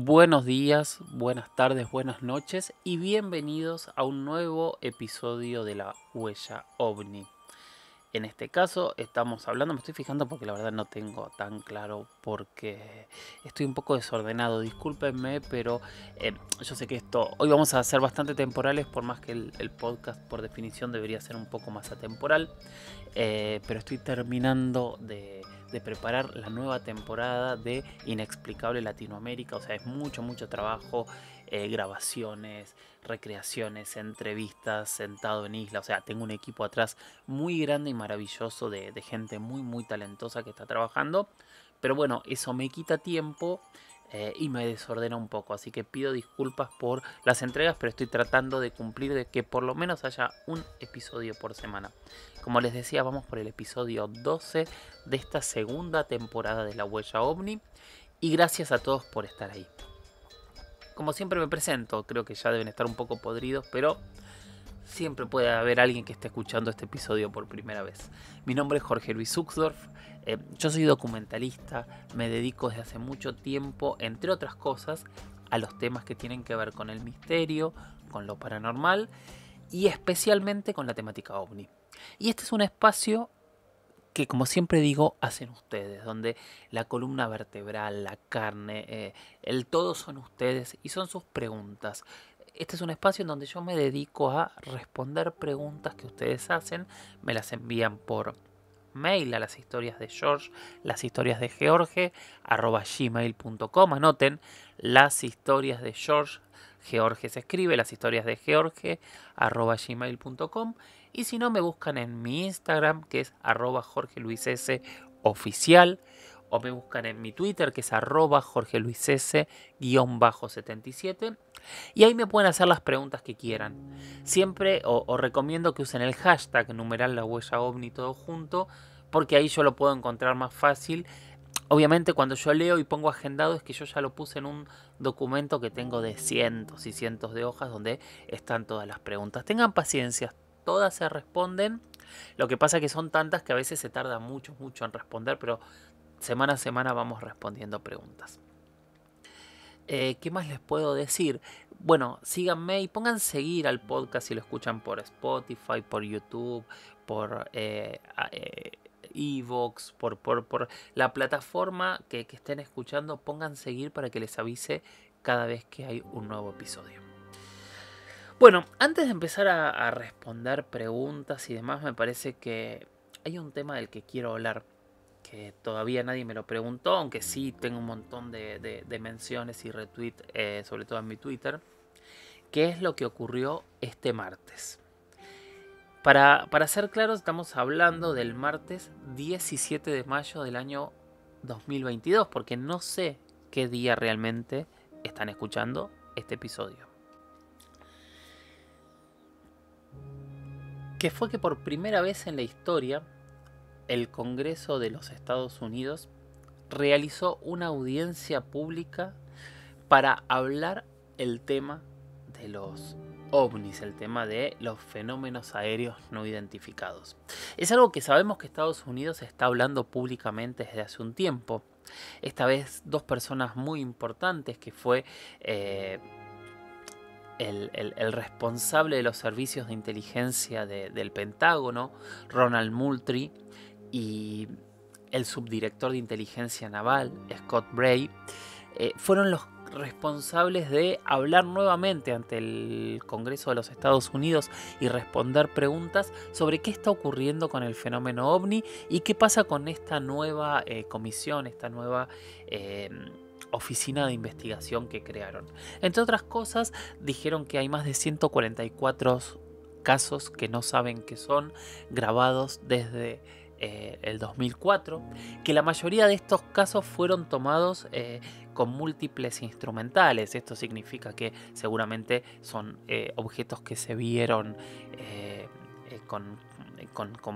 Buenos días, buenas tardes, buenas noches y bienvenidos a un nuevo episodio de La Huella OVNI. En este caso estamos hablando, me estoy fijando porque la verdad no tengo tan claro porque estoy un poco desordenado, discúlpenme, pero yo sé que hoy vamos a ser bastante temporales, por más que el podcast por definición debería ser un poco más atemporal, pero estoy terminando de preparar la nueva temporada de Inexplicable Latinoamérica, o sea, es mucho trabajo, grabaciones, recreaciones, entrevistas, sentado en isla, o sea, tengo un equipo atrás muy grande y maravilloso de gente muy talentosa que está trabajando, pero bueno, eso me quita tiempo. Y me desordena un poco, así que pido disculpas por las entregas, pero estoy tratando de cumplir de que por lo menos haya un episodio por semana. Como les decía, vamos por el episodio 12 de esta segunda temporada de La Huella OVNI y gracias a todos por estar ahí. Como siempre me presento, creo que ya deben estar un poco podridos, pero siempre puede haber alguien que esté escuchando este episodio por primera vez. Mi nombre es Jorge Luis Uxdorf, yo soy documentalista, me dedico desde hace mucho tiempo, entre otras cosas, a los temas que tienen que ver con el misterio, con lo paranormal y especialmente con la temática OVNI. Y este es un espacio que, como siempre digo, hacen ustedes, donde la columna vertebral, la carne, el todo son ustedes y son sus preguntas. Este es un espacio en donde yo me dedico a responder preguntas que ustedes hacen, me las envían por mail a las historias de George, las historias de George, @gmail.com. Anoten, las historias de George, George se escribe, las historias de George, @gmail.com. Y si no, me buscan en mi Instagram, que es @jorgeluisoficial, o me buscan en mi Twitter, que es @jorgeluiss_77. Y ahí me pueden hacer las preguntas que quieran. Siempre os recomiendo que usen el hashtag numeral la huella ovni todo junto, porque ahí yo lo puedo encontrar más fácil. Obviamente cuando yo leo y pongo agendado es que yo ya lo puse en un documento que tengo de cientos y cientos de hojas donde están todas las preguntas. Tengan paciencia, todas se responden. Lo que pasa es que son tantas que a veces se tarda mucho en responder, pero semana a semana vamos respondiendo preguntas. ¿Qué más les puedo decir? Bueno, síganme y pongan seguir al podcast si lo escuchan por Spotify, por YouTube, por Evox, por la plataforma que estén escuchando. Pongan seguir para que les avise cada vez que hay un nuevo episodio. Bueno, antes de empezar a responder preguntas y demás, me parece que hay un tema del que quiero hablar, que todavía nadie me lo preguntó, aunque sí tengo un montón de menciones y retweets, sobre todo en mi Twitter, que es lo que ocurrió este martes. Para ser claros, estamos hablando del martes 17 de mayo del año 2022, porque no sé qué día realmente están escuchando este episodio. Que fue que por primera vez en la historia, el Congreso de los Estados Unidos realizó una audiencia pública para hablar el tema de los ovnis, el tema de los fenómenos aéreos no identificados. Es algo que sabemos que Estados Unidos está hablando públicamente desde hace un tiempo. Esta vez dos personas muy importantes, que fue el responsable de los servicios de inteligencia del Pentágono, Ronald Moultrie, y el subdirector de inteligencia naval, Scott Bray, fueron los responsables de hablar nuevamente ante el Congreso de los Estados Unidos y responder preguntas sobre qué está ocurriendo con el fenómeno OVNI y qué pasa con esta nueva comisión, esta nueva oficina de investigación que crearon. Entre otras cosas, dijeron que hay más de 144 casos que no saben qué son, grabados desde el 2004, que la mayoría de estos casos fueron tomados con múltiples instrumentales. Esto significa que seguramente son objetos que se vieron con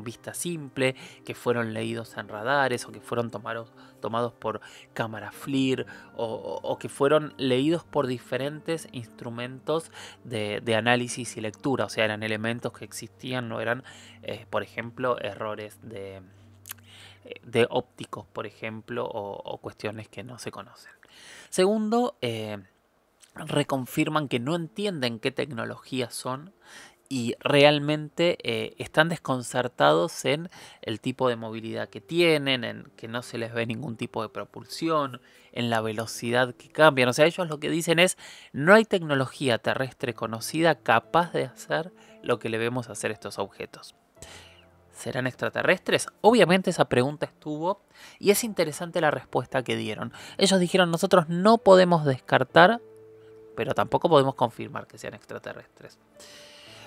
vista simple, que fueron leídos en radares o que fueron tomados por cámara FLIR o que fueron leídos por diferentes instrumentos de análisis y lectura. O sea, eran elementos que existían, no eran, por ejemplo, errores de ópticos, por ejemplo, o cuestiones que no se conocen. Segundo, reconfirman que no entienden qué tecnologías son y realmente están desconcertados en el tipo de movilidad que tienen, en que no se les ve ningún tipo de propulsión, en la velocidad que cambian. O sea, ellos lo que dicen es, no hay tecnología terrestre conocida capaz de hacer lo que le vemos hacer estos objetos. ¿Serán extraterrestres? Obviamente esa pregunta estuvo y es interesante la respuesta que dieron. Ellos dijeron, nosotros no podemos descartar, pero tampoco podemos confirmar que sean extraterrestres.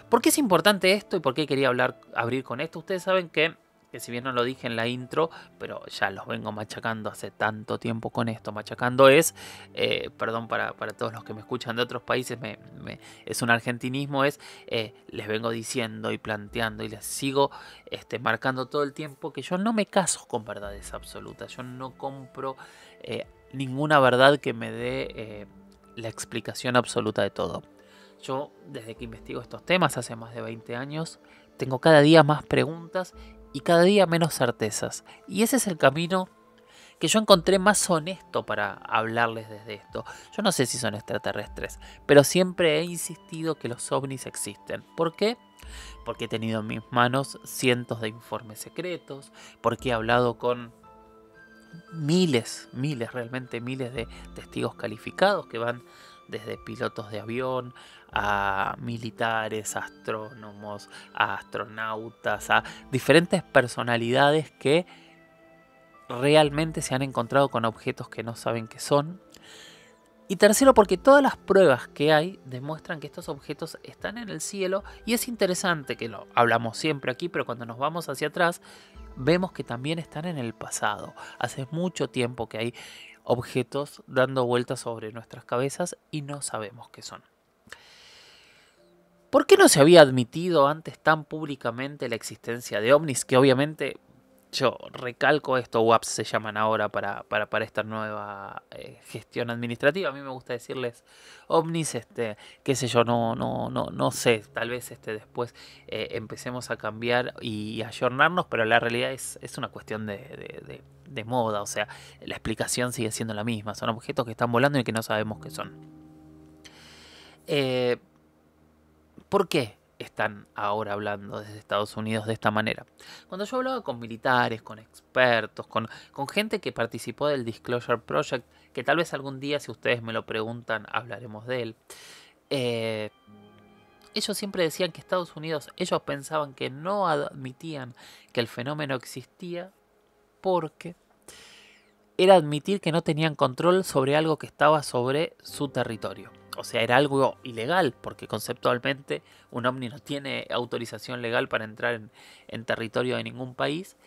¿Por qué es importante esto y por qué quería abrir con esto? Ustedes saben que si bien no lo dije en la intro, pero ya los vengo machacando hace tanto tiempo con esto. Machacando es, perdón para todos los que me escuchan de otros países, es un argentinismo, les vengo diciendo y planteando y les sigo marcando todo el tiempo que yo no me caso con verdades absolutas. Yo no compro ninguna verdad que me dé la explicación absoluta de todo. Yo, desde que investigo estos temas hace más de 20 años, tengo cada día más preguntas y cada día menos certezas. Y ese es el camino que yo encontré más honesto para hablarles desde esto. Yo no sé si son extraterrestres, pero siempre he insistido que los ovnis existen. ¿Por qué? Porque he tenido en mis manos cientos de informes secretos, porque he hablado con realmente miles de testigos calificados que van desde pilotos de avión a militares, a astrónomos, a astronautas, a diferentes personalidades que realmente se han encontrado con objetos que no saben qué son. Y tercero, porque todas las pruebas que hay demuestran que estos objetos están en el cielo, y es interesante que lo hablamos siempre aquí, pero cuando nos vamos hacia atrás vemos que también están en el pasado. Hace mucho tiempo que hay objetos dando vueltas sobre nuestras cabezas y no sabemos qué son. ¿Por qué no se había admitido antes tan públicamente la existencia de ovnis? Que obviamente, yo recalco esto, WAPs se llaman ahora para esta nueva gestión administrativa. A mí me gusta decirles ovnis, qué sé yo, no sé, tal vez después empecemos a cambiar y ayornarnos, pero la realidad es una cuestión de moda, o sea, la explicación sigue siendo la misma, son objetos que están volando y que no sabemos qué son. ¿Por qué están ahora hablando desde Estados Unidos de esta manera? Cuando yo hablaba con militares, con expertos, con gente que participó del Disclosure Project, que tal vez algún día, si ustedes me lo preguntan, hablaremos de él, ellos siempre decían que Estados Unidos, ellos pensaban que no admitían que el fenómeno existía porque era admitir que no tenían control sobre algo que estaba sobre su territorio. O sea, era algo ilegal, porque conceptualmente un ovni no tiene autorización legal para entrar en territorio de ningún país,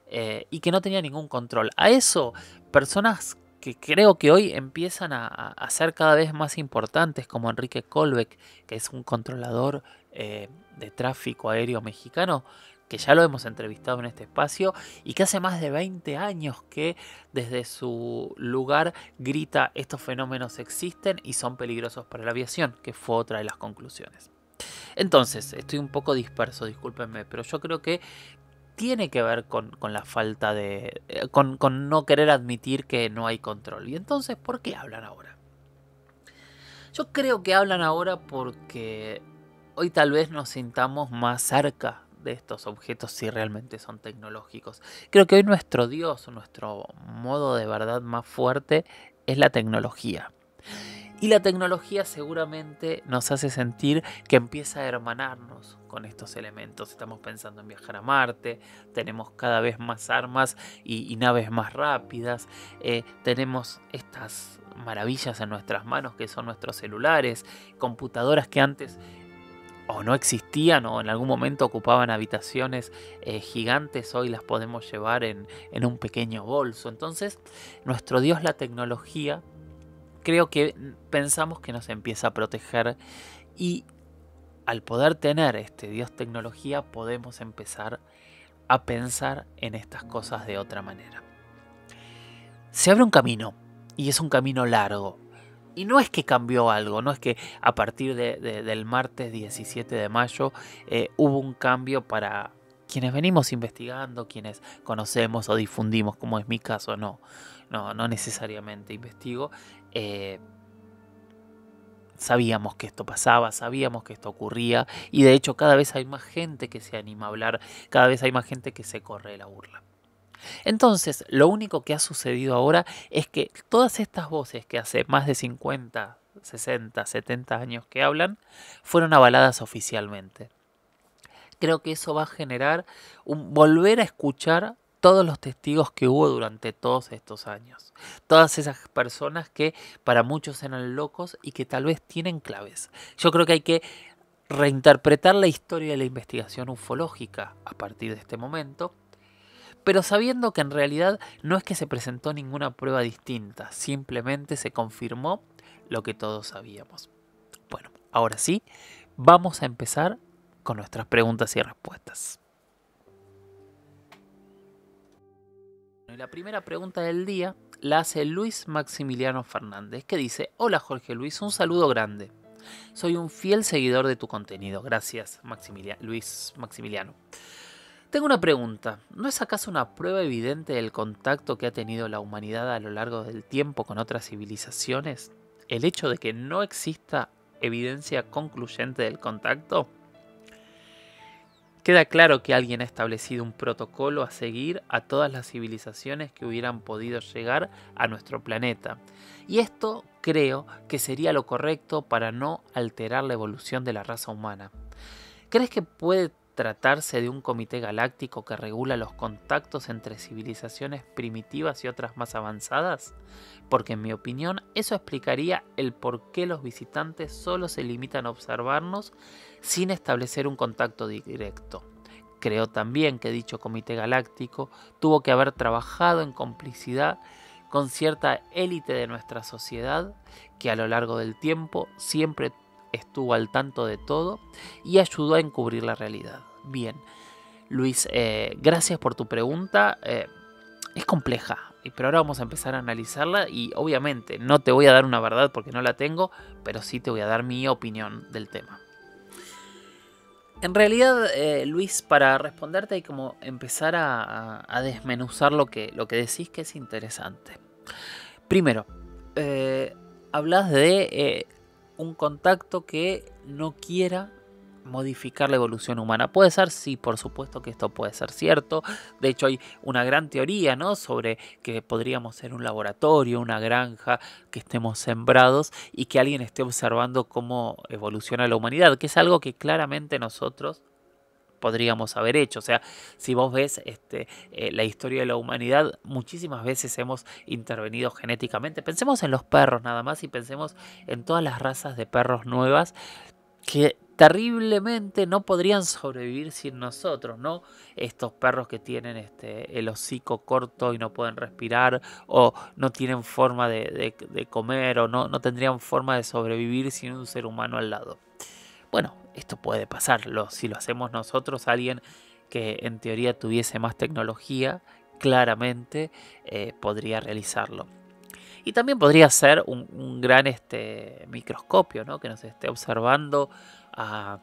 y que no tenía ningún control. A eso, personas que creo que hoy empiezan a ser cada vez más importantes, como Enrique Colbeck, que es un controlador de tráfico aéreo mexicano, que ya lo hemos entrevistado en este espacio y que hace más de 20 años que desde su lugar grita estos fenómenos existen y son peligrosos para la aviación, que fue otra de las conclusiones. Entonces, estoy un poco disperso, discúlpenme, pero yo creo que tiene que ver con la falta de... con no querer admitir que no hay control. Y entonces, ¿por qué hablan ahora? Yo creo que hablan ahora porque hoy tal vez nos sintamos más cerca de estos objetos si realmente son tecnológicos. Creo que hoy nuestro Dios, nuestro modo de verdad más fuerte es la tecnología. Y la tecnología seguramente nos hace sentir que empieza a hermanarnos con estos elementos. Estamos pensando en viajar a Marte, tenemos cada vez más armas y naves más rápidas, tenemos estas maravillas en nuestras manos que son nuestros celulares, computadoras que antes o no existían o en algún momento ocupaban habitaciones gigantes, hoy las podemos llevar en un pequeño bolso. Entonces, nuestro Dios, la tecnología, creo que pensamos que nos empieza a proteger y al poder tener este Dios tecnología podemos empezar a pensar en estas cosas de otra manera. Se abre un camino y es un camino largo. Y no es que cambió algo, no es que a partir del martes 17 de mayo hubo un cambio para quienes venimos investigando, quienes conocemos o difundimos, como es mi caso, no necesariamente investigo, sabíamos que esto pasaba, sabíamos que esto ocurría, y de hecho cada vez hay más gente que se anima a hablar, cada vez hay más gente que se corre de la burla. Entonces, lo único que ha sucedido ahora es que todas estas voces que hace más de 50, 60, 70 años que hablan, fueron avaladas oficialmente. Creo que eso va a generar volver a escuchar todos los testigos que hubo durante todos estos años. Todas esas personas que para muchos eran locos y que tal vez tienen claves. Yo creo que hay que reinterpretar la historia de la investigación ufológica a partir de este momento, pero sabiendo que en realidad no es que se presentó ninguna prueba distinta, simplemente se confirmó lo que todos sabíamos. Bueno, ahora sí, vamos a empezar con nuestras preguntas y respuestas. La primera pregunta del día la hace Luis Maximiliano Fernández, que dice: hola Jorge Luis, un saludo grande. Soy un fiel seguidor de tu contenido. Gracias, Luis Maximiliano. Tengo una pregunta. ¿No es acaso una prueba evidente del contacto que ha tenido la humanidad a lo largo del tiempo con otras civilizaciones el hecho de que no exista evidencia concluyente del contacto? Queda claro que alguien ha establecido un protocolo a seguir a todas las civilizaciones que hubieran podido llegar a nuestro planeta. Y esto creo que sería lo correcto para no alterar la evolución de la raza humana. ¿Crees que puede tratarse de un comité galáctico que regula los contactos entre civilizaciones primitivas y otras más avanzadas? Porque en mi opinión eso explicaría el por qué los visitantes solo se limitan a observarnos sin establecer un contacto directo. Creo también que dicho comité galáctico tuvo que haber trabajado en complicidad con cierta élite de nuestra sociedad que a lo largo del tiempo siempre estuvo al tanto de todo y ayudó a encubrir la realidad. Bien, Luis, gracias por tu pregunta. Es compleja, pero ahora vamos a empezar a analizarla y obviamente no te voy a dar una verdad porque no la tengo, pero sí te voy a dar mi opinión del tema. En realidad, Luis, para responderte hay como empezar a desmenuzar lo que decís, que es interesante. Primero, hablas de un contacto que no quiera modificar la evolución humana. ¿Puede ser? Sí, por supuesto que esto puede ser cierto. De hecho, hay una gran teoría, ¿no?, sobre que podríamos ser un laboratorio, una granja, que estemos sembrados y que alguien esté observando cómo evoluciona la humanidad, que es algo que claramente nosotros podríamos haber hecho. O sea, si vos ves la historia de la humanidad, muchísimas veces hemos intervenido genéticamente. Pensemos en los perros nada más y pensemos en todas las razas de perros nuevas que terriblemente no podrían sobrevivir sin nosotros, ¿no? Estos perros que tienen el hocico corto y no pueden respirar, o no tienen forma de comer, o no tendrían forma de sobrevivir sin un ser humano al lado. Bueno, esto puede pasar. Si lo hacemos nosotros, alguien que en teoría tuviese más tecnología, claramente podría realizarlo. Y también podría ser un gran microscopio, ¿no?, que nos esté observando a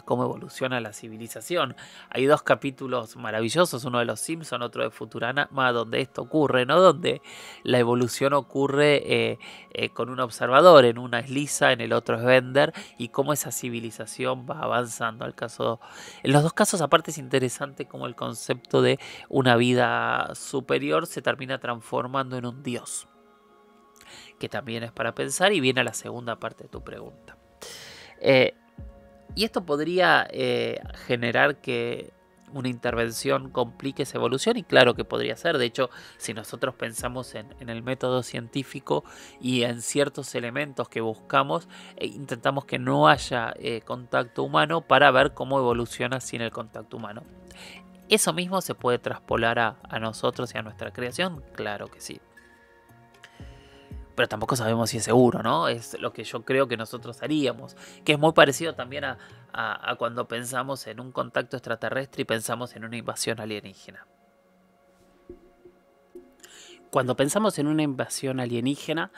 cómo evoluciona la civilización. Hay dos capítulos maravillosos, uno de los Simpson, otro de Futurama, donde esto ocurre, ¿no?, donde la evolución ocurre con un observador. En una es Lisa, en el otro es Bender, y cómo esa civilización va avanzando. En los dos casos, aparte, es interesante cómo el concepto de una vida superior se termina transformando en un dios, que también es para pensar y viene a la segunda parte de tu pregunta. Y esto podría generar que una intervención complique esa evolución, y claro que podría ser. De hecho, si nosotros pensamos en el método científico y en ciertos elementos que buscamos, intentamos que no haya contacto humano para ver cómo evoluciona sin el contacto humano. ¿Eso mismo se puede traspolar a nosotros y a nuestra creación? Claro que sí. Pero tampoco sabemos si es seguro, ¿no? Es lo que yo creo que nosotros haríamos, que es muy parecido también a cuando pensamos en un contacto extraterrestre y pensamos en una invasión alienígena. Cuando pensamos en una invasión alienígena,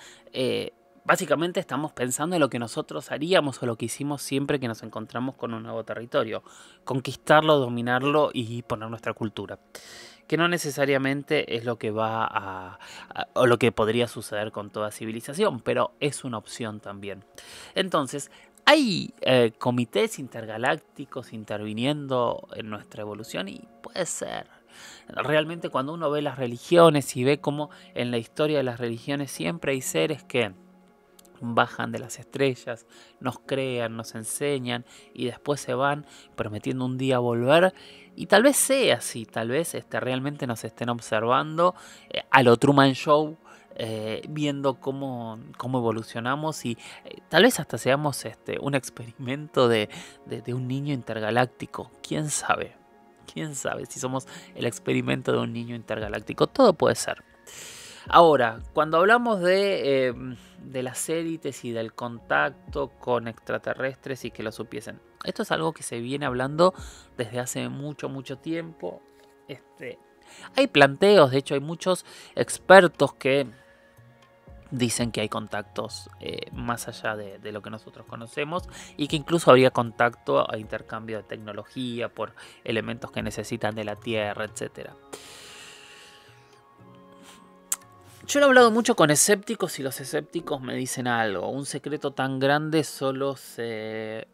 Básicamente estamos pensando en lo que nosotros haríamos o lo que hicimos siempre que nos encontramos con un nuevo territorio. Conquistarlo, dominarlo y poner nuestra cultura. Que no necesariamente es lo que o lo que podría suceder con toda civilización, pero es una opción también. Entonces, hay comités intergalácticos interviniendo en nuestra evolución y puede ser. Realmente cuando uno ve las religiones y ve cómo en la historia de las religiones siempre hay seres que bajan de las estrellas, nos crean, nos enseñan y después se van prometiendo un día volver. Y tal vez sea así, tal vez realmente nos estén observando a lo Truman Show, viendo cómo evolucionamos y tal vez hasta seamos un experimento de un niño intergaláctico. ¿Quién sabe? ¿Quién sabe si somos el experimento de un niño intergaláctico? Todo puede ser. Ahora, cuando hablamos de las élites y del contacto con extraterrestres y que lo supiesen, esto es algo que se viene hablando desde hace mucho, mucho tiempo. Hay planteos, de hecho hay muchos expertos que dicen que hay contactos más allá de lo que nosotros conocemos y que incluso habría contacto a intercambio de tecnología por elementos que necesitan de la Tierra, etcétera. Yo he hablado mucho con escépticos y los escépticos me dicen algo. Un secreto tan grande solo se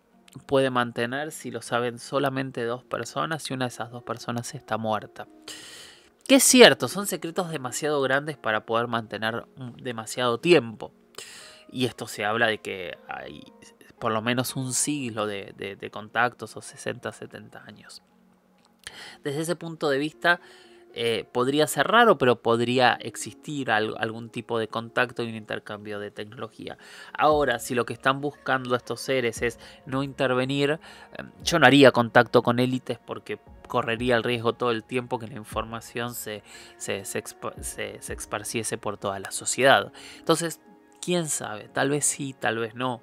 puede mantener si lo saben solamente 2 personas y una de esas 2 personas está muerta. Que es cierto, son secretos demasiado grandes para poder mantener demasiado tiempo. Y esto se habla de que hay por lo menos un siglo de contactos o 60, 70 años. Desde ese punto de vista podría ser raro, pero podría existir algún tipo de contacto y un intercambio de tecnología. Ahora, si lo que están buscando estos seres es no intervenir, yo no haría contacto con élites porque correría el riesgo todo el tiempo que la información se esparciese por toda la sociedad. Entonces, quién sabe, tal vez sí, tal vez no.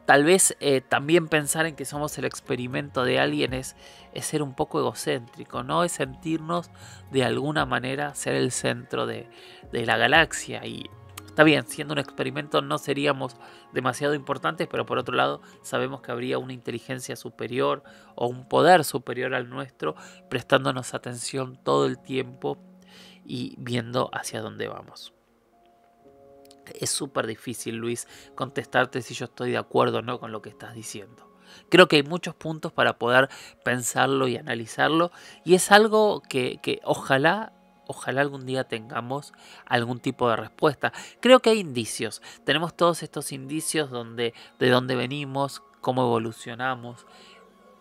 Tal vez también pensar en que somos el experimento de alguien es ser un poco egocéntrico, ¿no? Es sentirnos de alguna manera ser el centro de la galaxia. Y está bien, siendo un experimento no seríamos demasiado importantes, pero por otro lado sabemos que habría una inteligencia superior o un poder superior al nuestro, prestándonos atención todo el tiempo y viendo hacia dónde vamos. Es súper difícil, Luis, contestarte si yo estoy de acuerdo o no con lo que estás diciendo. Creo que hay muchos puntos para poder pensarlo y analizarlo. Y es algo que ojalá algún día tengamos algún tipo de respuesta. Creo que hay indicios. Tenemos todos estos indicios de dónde venimos, cómo evolucionamos,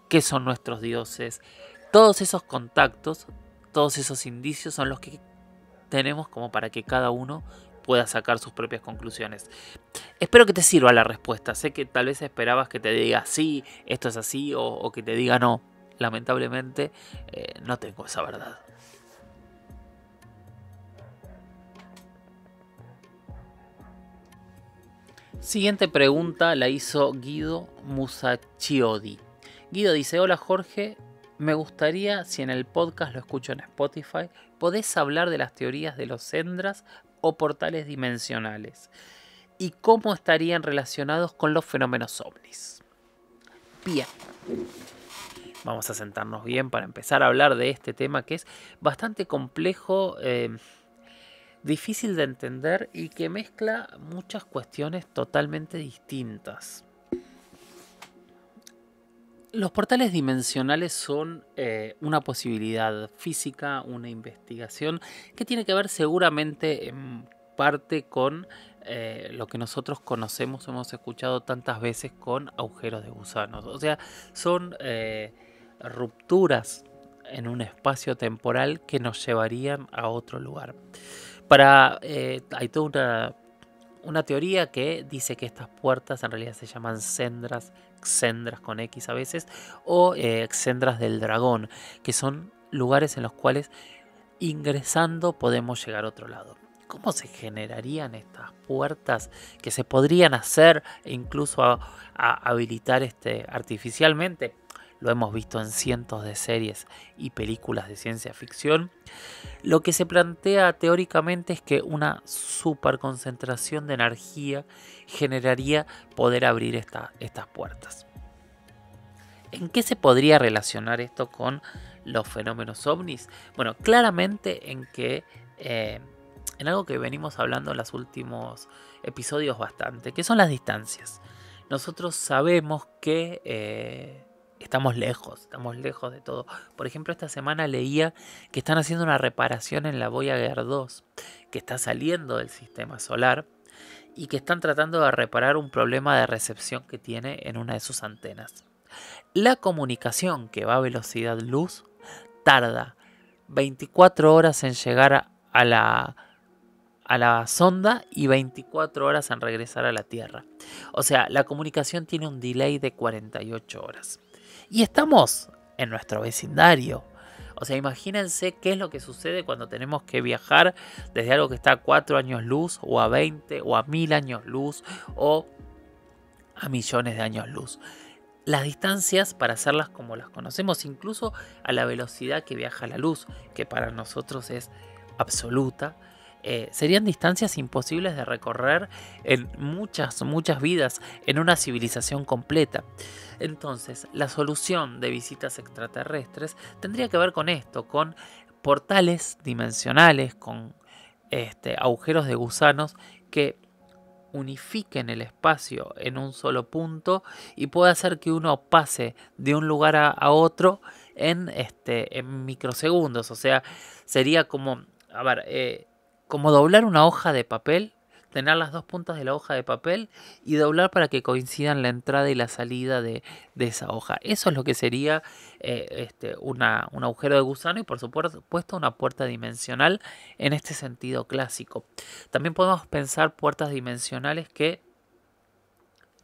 qué son nuestros dioses. Todos esos contactos, todos esos indicios son los que tenemos como para que cada uno pueda sacar sus propias conclusiones. Espero que te sirva la respuesta. Sé que tal vez esperabas que te diga sí, esto es así, o que te diga no. Lamentablemente no tengo esa verdad. Siguiente pregunta la hizo Guido Musacchiodi. Guido dice: hola Jorge, me gustaría, si en el podcast lo escucho en Spotify, podés hablar de las teorías de los Endras o portales dimensionales y cómo estarían relacionados con los fenómenos ovnis. Bien, vamos a sentarnos bien para empezar a hablar de este tema que es bastante complejo, difícil de entender y que mezcla muchas cuestiones totalmente distintas. Los portales dimensionales son una posibilidad física, una investigación que tiene que ver seguramente en parte con lo que nosotros conocemos, hemos escuchado tantas veces con agujeros de gusanos. O sea, son rupturas en un espacio temporal que nos llevarían a otro lugar. Hay toda una teoría que dice que estas puertas en realidad se llaman Xendras con X a veces, o Xendras del dragón, que son lugares en los cuales ingresando podemos llegar a otro lado. ¿Cómo se generarían estas puertas que se podrían hacer e incluso habilitar artificialmente? lo hemos visto en cientos de series y películas de ciencia ficción. Lo que se plantea teóricamente es que una superconcentración de energía generaría poder abrir estas puertas. ¿En qué se podría relacionar esto con los fenómenos ovnis? Bueno, claramente en algo que venimos hablando en los últimos episodios bastante, que son las distancias. Nosotros sabemos que estamos lejos de todo. Por ejemplo, esta semana leía que están haciendo una reparación en la Voyager 2, que está saliendo del sistema solar, y que están tratando de reparar un problema de recepción que tiene en una de sus antenas. La comunicación, que va a velocidad luz, tarda 24 horas en llegar a la sonda y 24 horas en regresar a la Tierra. O sea, la comunicación tiene un delay de 48 horas. Y estamos en nuestro vecindario. O sea, imagínense qué es lo que sucede cuando tenemos que viajar desde algo que está a 4 años luz, o a 20, o a 1000 años luz, o a millones de años luz. Las distancias, para hacerlas como las conocemos, incluso a la velocidad que viaja la luz, que para nosotros es absoluta, serían distancias imposibles de recorrer en muchas vidas, en una civilización completa. Entonces, la solución de visitas extraterrestres tendría que ver con esto, con portales dimensionales, con agujeros de gusanos que unifiquen el espacio en un solo punto y puede hacer que uno pase de un lugar a otro en microsegundos. O sea, sería como, como doblar una hoja de papel, tener las dos puntas de la hoja de papel y doblar para que coincidan la entrada y la salida de esa hoja. Eso es lo que sería un agujero de gusano y por supuesto una puerta dimensional en este sentido clásico. También podemos pensar puertas dimensionales que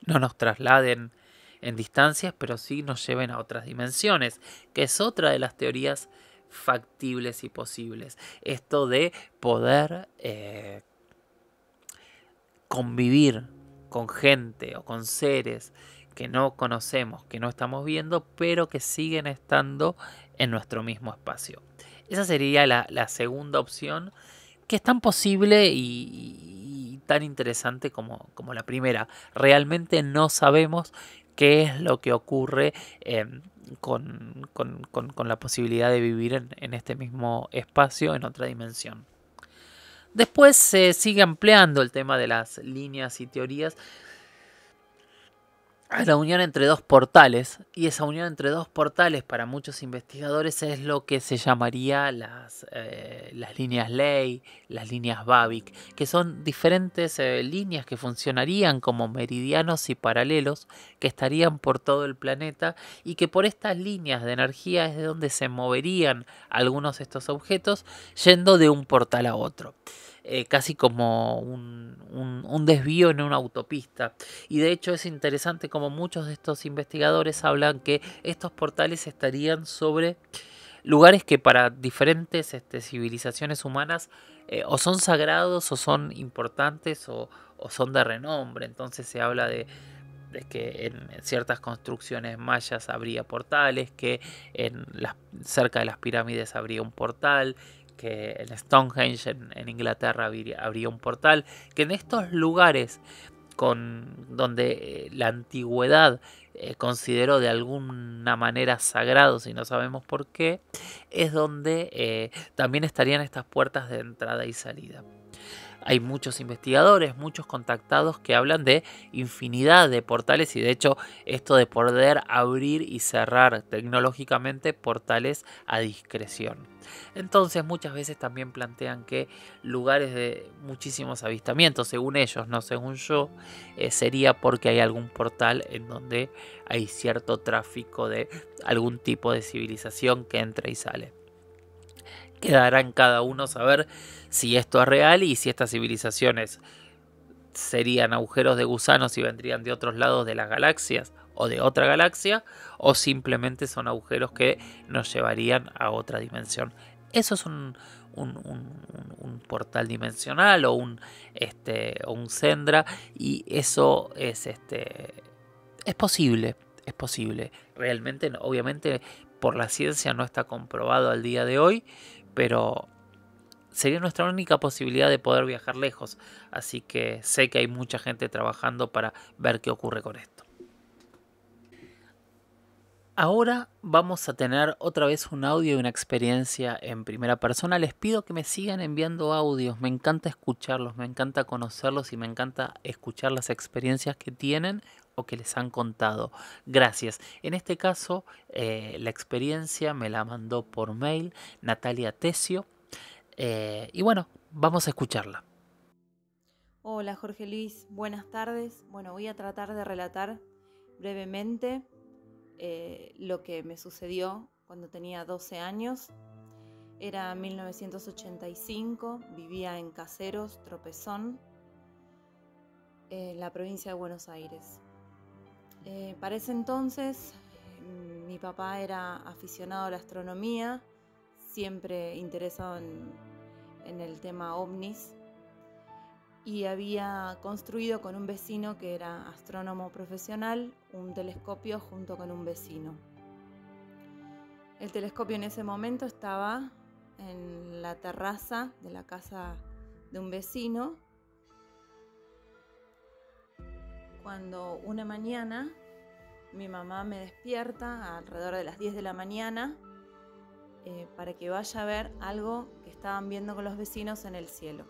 no nos trasladen en distancias, pero sí nos lleven a otras dimensiones, que es otra de las teorías factibles y posibles. Esto de poder convivir con gente o con seres que no conocemos, que no estamos viendo, pero que siguen estando en nuestro mismo espacio. Esa sería la segunda opción, que es tan posible y tan interesante como la primera. Realmente no sabemos qué es lo que ocurre con la posibilidad de vivir en este mismo espacio, en otra dimensión. Después se sigue ampliando el tema de las líneas y teorías a la unión entre dos portales, y esa unión entre dos portales para muchos investigadores es lo que se llamaría las líneas Ley, las líneas Babic, que son diferentes líneas que funcionarían como meridianos y paralelos que estarían por todo el planeta y que por estas líneas de energía es de donde se moverían algunos de estos objetos yendo de un portal a otro. Casi como un desvío en una autopista. Y de hecho es interesante como muchos de estos investigadores hablan que estos portales estarían sobre lugares que para diferentes civilizaciones humanas o son sagrados o son importantes o son de renombre. Entonces se habla de que en ciertas construcciones mayas habría portales, que cerca de las pirámides habría un portal, que en Stonehenge en Inglaterra habría un portal, que en estos lugares donde la antigüedad consideró de alguna manera sagrados y no sabemos por qué, es donde también estarían estas puertas de entrada y salida. Hay muchos investigadores, muchos contactados que hablan de infinidad de portales y de hecho esto de poder abrir y cerrar tecnológicamente portales a discreción. Entonces muchas veces también plantean que lugares de muchísimos avistamientos, según ellos, no según yo, sería porque hay algún portal en donde hay cierto tráfico de algún tipo de civilización que entra y sale. Quedará en cada uno saber si esto es real y si estas civilizaciones serían agujeros de gusanos y vendrían de otros lados de las galaxias o de otra galaxia, o simplemente son agujeros que nos llevarían a otra dimensión. Eso es un portal dimensional o un Sendra, y eso es posible. es posible. Realmente, obviamente, por la ciencia no está comprobado al día de hoy, pero sería nuestra única posibilidad de poder viajar lejos. Así que sé que hay mucha gente trabajando para ver qué ocurre con esto. Ahora vamos a tener otra vez un audio y una experiencia en primera persona. Les pido que me sigan enviando audios. Me encanta escucharlos, me encanta conocerlos y me encanta escuchar las experiencias que tienen o que les han contado. Gracias. En este caso, la experiencia me la mandó por mail Natalia Tesio. Y bueno, vamos a escucharla. Hola Jorge Luis, buenas tardes. Bueno, voy a tratar de relatar brevemente lo que me sucedió cuando tenía 12 años. Era 1985, vivía en Caseros, Tropezón, en la provincia de Buenos Aires. Para ese entonces, mi papá era aficionado a la astronomía, siempre interesado en el tema ovnis, y había construido con un vecino que era astrónomo profesional un telescopio junto con un vecino. El telescopio en ese momento estaba en la terraza de la casa de un vecino, cuando una mañana mi mamá me despierta alrededor de las 10 de la mañana para que vaya a ver algo que estaban viendo con los vecinos en el cielo.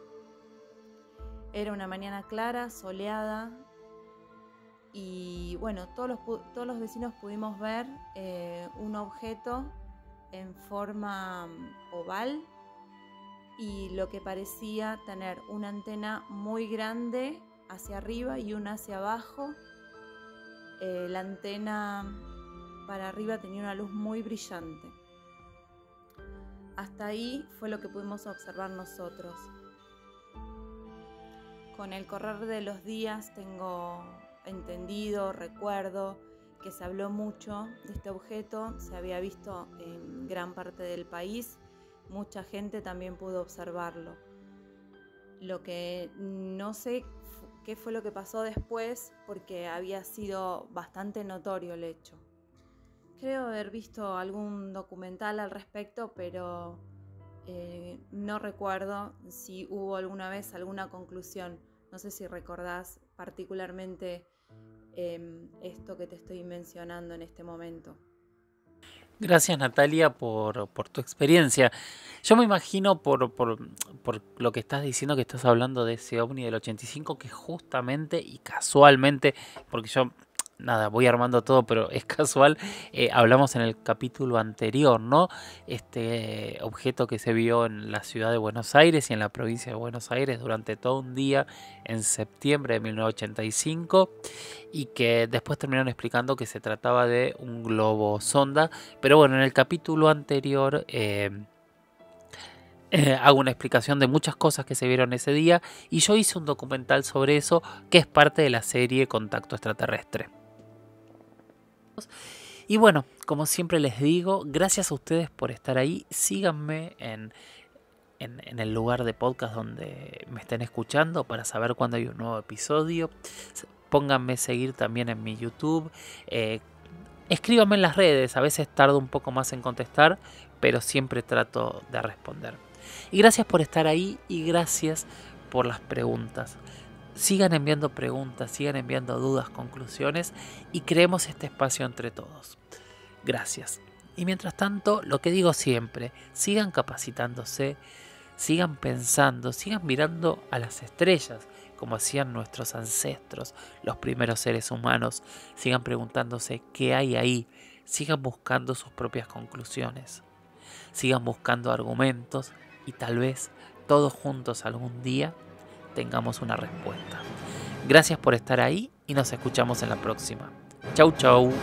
Era una mañana clara, soleada, y bueno, todos los vecinos pudimos ver un objeto en forma oval y lo que parecía tener una antena muy grande hacia arriba y una hacia abajo. La antena para arriba tenía una luz muy brillante. Hasta ahí fue lo que pudimos observar nosotros. Con el correr de los días tengo entendido, recuerdo que se habló mucho de este objeto, se había visto en gran parte del país, mucha gente también pudo observarlo. Lo que no sé qué fue lo que pasó después, porque había sido bastante notorio el hecho. Creo haber visto algún documental al respecto, pero no recuerdo si hubo alguna vez alguna conclusión. No sé si recordás particularmente esto que te estoy mencionando en este momento. Gracias Natalia por tu experiencia. Yo me imagino por lo que estás diciendo, que estás hablando de ese ovni del 85, que justamente y casualmente, porque yo nada, voy armando todo, pero es casual, hablamos en el capítulo anterior, ¿no? Este objeto que se vio en la ciudad de Buenos Aires y en la provincia de Buenos Aires durante todo un día en septiembre de 1985, y que después terminaron explicando que se trataba de un globo sonda. Pero bueno, en el capítulo anterior hago una explicación de muchas cosas que se vieron ese día, y yo hice un documental sobre eso que es parte de la serie Contacto Extraterrestre. Y bueno, como siempre les digo, gracias a ustedes por estar ahí. Síganme en el lugar de podcast donde me estén escuchando para saber cuándo hay un nuevo episodio. Pónganme a seguir también en mi YouTube. Escríbanme en las redes, a veces tardo un poco más en contestar, pero siempre trato de responder. Y gracias por estar ahí y gracias por las preguntas. Sigan enviando preguntas, sigan enviando dudas, conclusiones, y creemos este espacio entre todos. Gracias. Y mientras tanto, lo que digo siempre, sigan capacitándose, sigan pensando, sigan mirando a las estrellas, como hacían nuestros ancestros, los primeros seres humanos. Sigan preguntándose qué hay ahí, sigan buscando sus propias conclusiones, sigan buscando argumentos, y tal vez todos juntos algún día tengamos una respuesta. Gracias por estar ahí y nos escuchamos en la próxima. Chau, chau.